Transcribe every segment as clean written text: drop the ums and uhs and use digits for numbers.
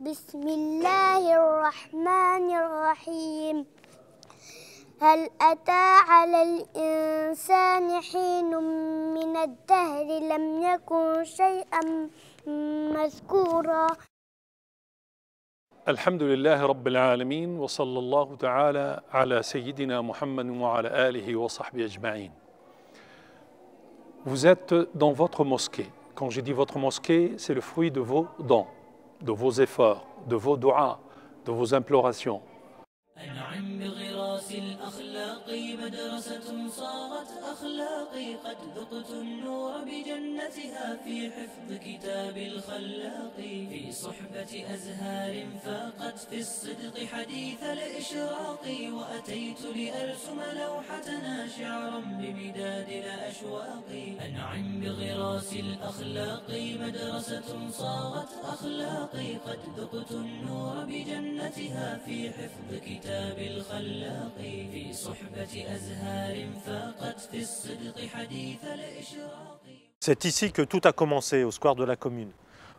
بسم الله الرحمن الرحيم هل أتى على الإنسان حين من الدهر لم يكن شيئا مذكورا. الحمد لله رب العالمين وصلى الله تعالى على سيدنا محمد وعلى آله وصحبه أجمعين. Vous êtes dans votre mosquée. Quand je dis votre mosquée, c'est le fruit de vos dons, de vos efforts, de vos du'as, de vos implorations. أنعم بغراس الأخلاق مدرسة صارت أخلاقي قد ذقت النور بجنتها في حفظ كتاب الخلاق في صحبة أزهار فاقت في الصدق حديث الإشراق وأتيت لأرسم لوحتنا شعرا بمداد الأشواق أنعم بغراس الأخلاق مدرسة صارت أخلاقي قد ذقت النور بجنتها في حفظ كتاب الخلاق في صحبة أزهار فاقت في الصدق حديث الإشراق. C'est ici que tout a commencé, au square de la Commune.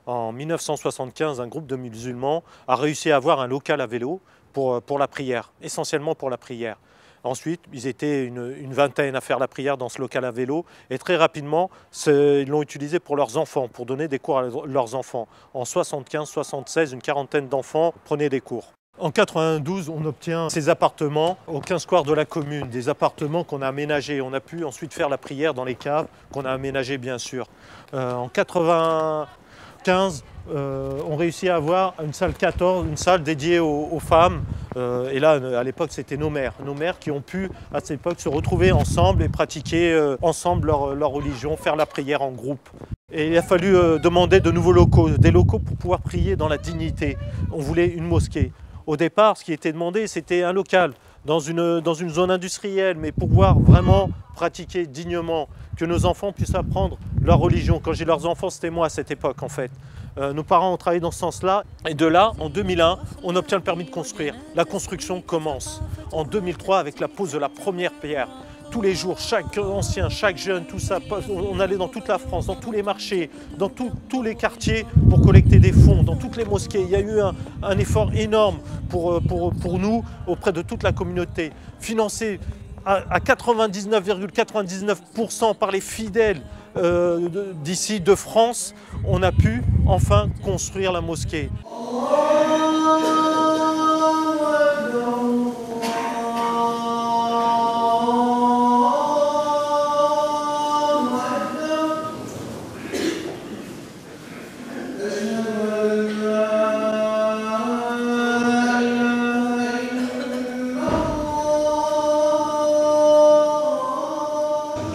En 1975, un groupe de musulmans a réussi à avoir un local à vélo pour la prière, essentiellement pour la prière. Ensuite, ils étaient une vingtaine à faire la prière dans ce local à vélo et très rapidement, ils l'ont utilisé pour leurs enfants, pour donner des cours à leurs enfants. En 75-76, une quarantaine d'enfants prenaient des cours. En 92, on obtient ces appartements au 15 square de la Commune, des appartements qu'on a aménagés. On a pu ensuite faire la prière dans les caves qu'on a aménagées bien sûr. En 95, on réussit à avoir une salle 14, une salle dédiée aux femmes. Et là, à l'époque, c'était nos mères qui ont pu, à cette époque, se retrouver ensemble et pratiquer ensemble leur religion, faire la prière en groupe. Et il a fallu demander de nouveaux locaux, des locaux pour pouvoir prier dans la dignité. On voulait une mosquée. Au départ, ce qui était demandé, c'était un local dans une zone industrielle, mais pour pouvoir vraiment pratiquer dignement, que nos enfants puissent apprendre leur religion. Quand j'ai leurs enfants, c'était moi à cette époque en fait. Nos parents ont travaillé dans ce sens-là. Et de là, en 2001, on obtient le permis de construire. La construction commence. En 2003, avec la pose de la première pierre. Tous les jours, chaque ancien, chaque jeune, tout ça, on allait dans toute la France, dans tous les marchés, dans tous les quartiers pour collecter des fonds, dans toutes les mosquées. Il y a eu un effort énorme pour nous, auprès de toute la communauté, financé à 99,99% par les fidèles d'ici, de France. On a pu enfin construire la mosquée.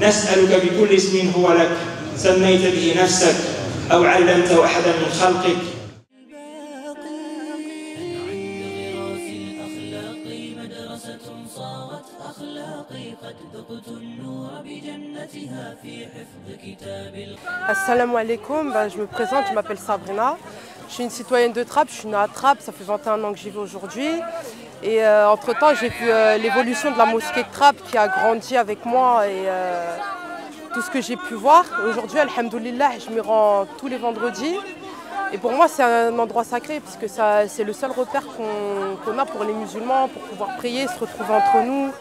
نسألك بكل اسم هو لك سميت به نفسك أو علمته أحدا من خلقك. Assalamu alaikum, je me présente, je m'appelle Sabrina. Je suis une citoyenne de Trappes, je suis née à Trappes, ça fait 21 ans que j'y vais aujourd'hui. Et entre-temps, j'ai vu l'évolution de la mosquée de Trappes qui a grandi avec moi et tout ce que j'ai pu voir. Aujourd'hui, alhamdoulilah, je m'y rends tous les vendredis. Et pour moi, c'est un endroit sacré puisque c'est le seul repère qu'on a pour les musulmans, pour pouvoir prier, se retrouver entre nous.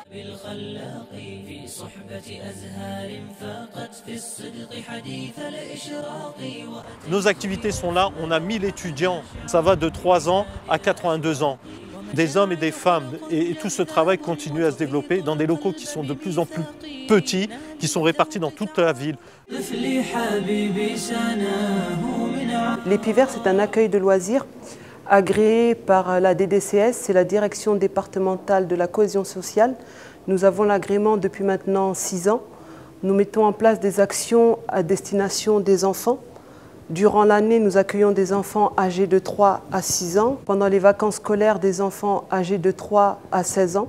Nos activités sont là, on a 1000 étudiants, ça va de 3 ans à 82 ans. Des hommes et des femmes, et tout ce travail continue à se développer dans des locaux qui sont de plus en plus petits, qui sont répartis dans toute la ville. L'Épiver, c'est un accueil de loisirs agréé par la DDCS, c'est la Direction départementale de la cohésion sociale. Nous avons l'agrément depuis maintenant 6 ans. Nous mettons en place des actions à destination des enfants. Durant l'année, nous accueillons des enfants âgés de 3 à 6 ans. Pendant les vacances scolaires, des enfants âgés de 3 à 16 ans.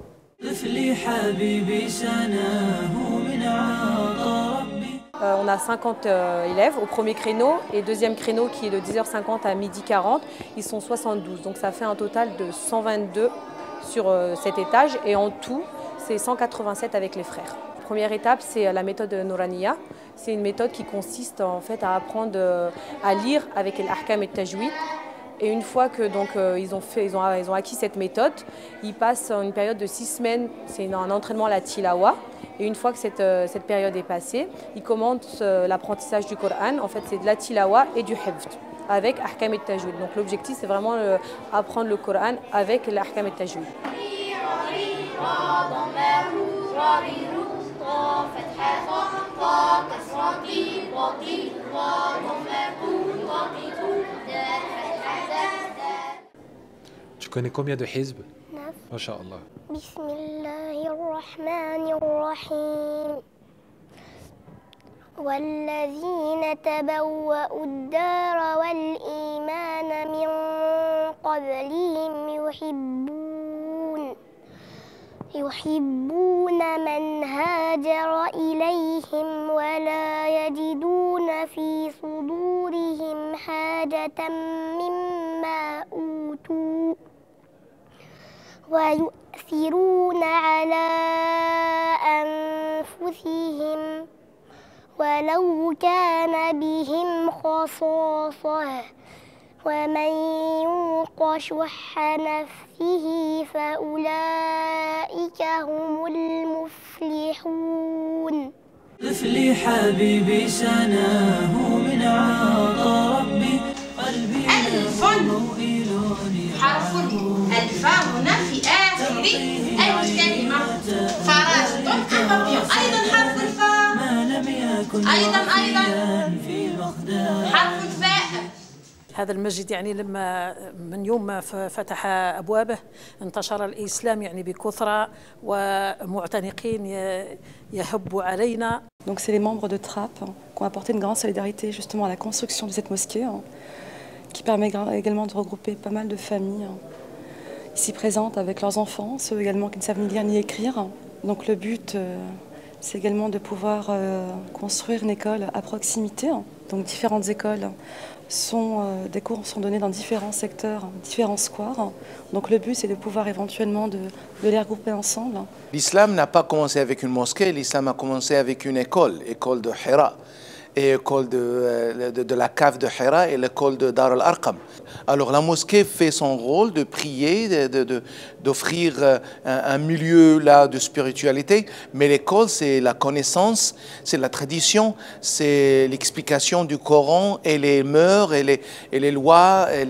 On a 50 élèves au premier créneau et deuxième créneau qui est de 10h50 à 12h40. Ils sont 72, donc ça fait un total de 122 sur cet étage et en tout, c'est 187 avec les frères. La première étape, c'est la méthode Nouraniya. C'est une méthode qui consiste en fait à apprendre à lire avec l'ahkam et tajwid Et une fois que ils ont acquis cette méthode, ils passent une période de 6 semaines, c'est un entraînement à la tilawa. Et une fois que cette période est passée, ils commencent l'apprentissage du Coran. En fait, c'est de la tilawa et du hifz avec ahkam et tajwid. Donc l'objectif, c'est vraiment apprendre le Coran avec l'ahkam et tajwid. Tu connais combien de hizb? Neuf. Masha'Allah. Bismillahirrahmanirrahim. والذين تبوأوا الدار والإيمان من قبلهم يحبون من هاجر إليهم ولا يجدون في صدورهم حاجة مما أوتوا ويؤثرون على أنفسهم ولو كان بهم خصاصة ومن يوق شح نفسه فأولئك هم المفلحون. طفلي حبيبي سناه من عطا ربي قلبي الف حرف الفاء هنا في آخر الكلمة فراشة أمامية أيضا حرف الفاء أيضا حرف الفاء. هذا المسجد يعني لما من يوم ما فتح أبوابه انتشر الإسلام يعني بكثرة ومعتنقين يهب علينا. Donc c'est les membres de TRAP qui ont apporté une grande solidarité justement à la construction de cette mosquée qui permet également de regrouper pas mal de familles ici présentes avec leurs enfants, ceux également qui ne savent ni lire ni écrire. Donc le but c'est également de pouvoir construire une école à proximité. Donc différentes écoles des cours sont donnés dans différents secteurs, différents squares. Donc le but c'est de pouvoir éventuellement de les regrouper ensemble. L'islam n'a pas commencé avec une mosquée, l'islam a commencé avec une école de Hira. Et l'école de la cave de Hira et l'école de Dar al-Arqam. Alors la mosquée fait son rôle de prier, d'offrir un milieu là de spiritualité, mais l'école c'est la connaissance, c'est la tradition, c'est l'explication du Coran et les mœurs et les lois et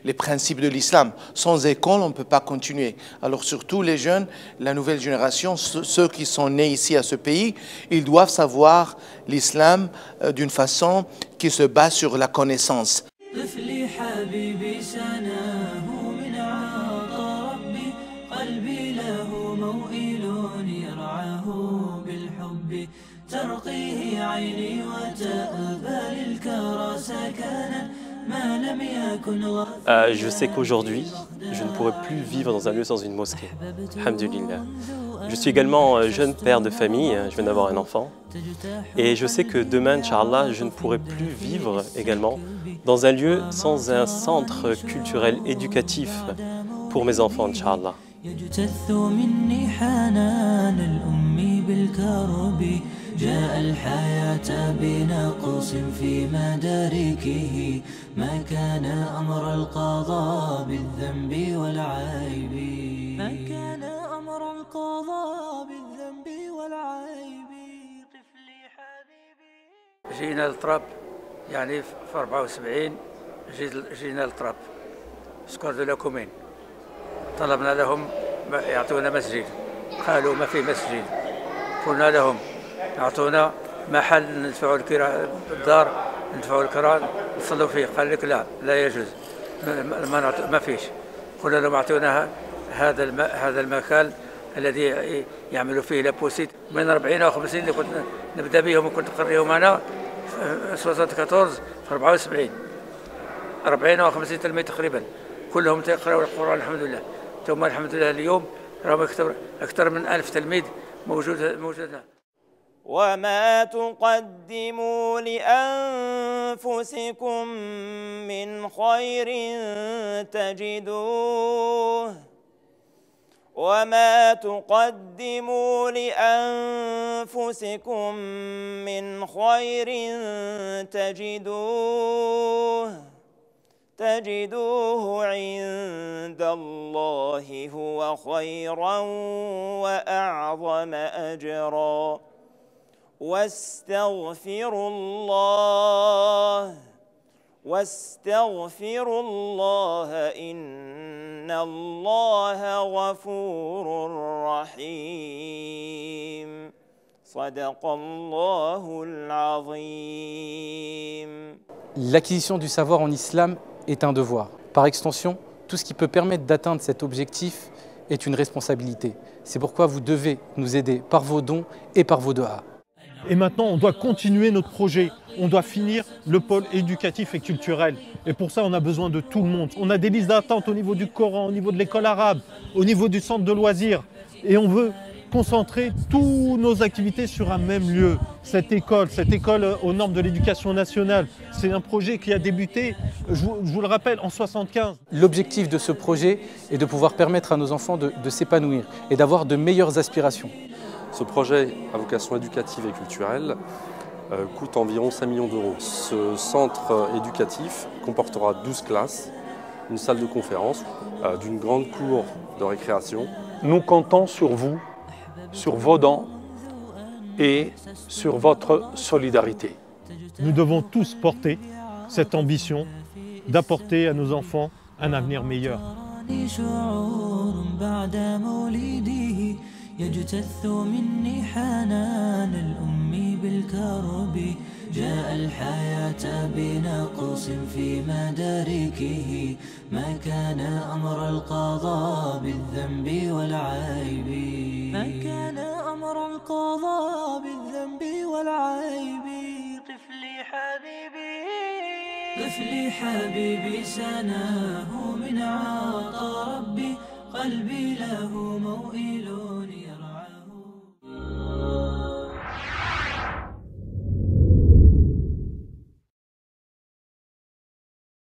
les principes de l'islam. Sans école on ne peut pas continuer. Alors surtout les jeunes, la nouvelle génération, ceux qui sont nés ici à ce pays, ils doivent savoir l'islam d'une façon qui se base sur la connaissance. Je sais qu'aujourd'hui, je ne pourrai plus vivre dans un lieu sans une mosquée. Alhamdulillah. Je suis également jeune père de famille, je viens d'avoir un enfant. Et je sais que demain, Inch'Allah, je ne pourrai plus vivre également dans un lieu sans un centre culturel éducatif pour mes enfants, Inch'Allah. جاء الحياة بنقص في مداركه ما كان أمر القضاء بالذنب والعيب ما كان أمر القضاء بالذنب والعيب طفلي حبيبي. جينا للطراب يعني في 74 جينا للطراب سكور دو لا كومين، طلبنا لهم يعطونا مسجد، قالوا ما في مسجد، قلنا لهم أعطونا محل ندفعوا الكراء الدار ندفعوا الكراء نصلوا فيه، قال لك لا يجوز ما فيش. قلنا لهم أعطونا هذا المكان الذي يعملوا فيه لابوسيت من 40 أو 50 اللي كنت نبدا بهم وكنت نقريهم أنا في 74 في 74 40 أو 50 تلميذ تقريبا كلهم يقرأوا القرآن الحمد لله. ثم الحمد لله اليوم راهم أكثر من 1000 تلميذ موجود. وما تقدموا لأنفسكم من خير تجدوه وما تقدموا لأنفسكم من خير تجدوه عند الله هو خيرا وأعظم أجرا واستغفروا الله إن الله غفور رحيم صدق الله العظيم. L'acquisition du savoir en islam est un devoir. Par extension, tout ce qui peut permettre d'atteindre cet objectif est une responsabilité. C'est pourquoi vous devez nous aider par vos dons et par vos doigts. Et maintenant, on doit continuer notre projet. On doit finir le pôle éducatif et culturel. Et pour ça, on a besoin de tout le monde. On a des listes d'attente au niveau du Coran, au niveau de l'école arabe, au niveau du centre de loisirs. Et on veut concentrer toutes nos activités sur un même lieu. Cette école aux normes de l'éducation nationale, c'est un projet qui a débuté, je vous le rappelle, en 1975. L'objectif de ce projet est de pouvoir permettre à nos enfants de s'épanouir et d'avoir de meilleures aspirations. Ce projet à vocation éducative et culturelle coûte environ 5 millions d'euros. Ce centre éducatif comportera 12 classes, une salle de conférence, d'une grande cour de récréation. Nous comptons sur vous, sur vos dons et sur votre solidarité. Nous devons tous porter cette ambition d'apporter à nos enfants un avenir meilleur. يجتث مني حنان الأم بالكرب جاء الحياة بنقص في مداركه ما كان أمر القضاء بالذنب والعيب ما كان أمر القضاء بالذنب والعيب طفلي حبيبي سناه من عطا ربي قلبي له موئل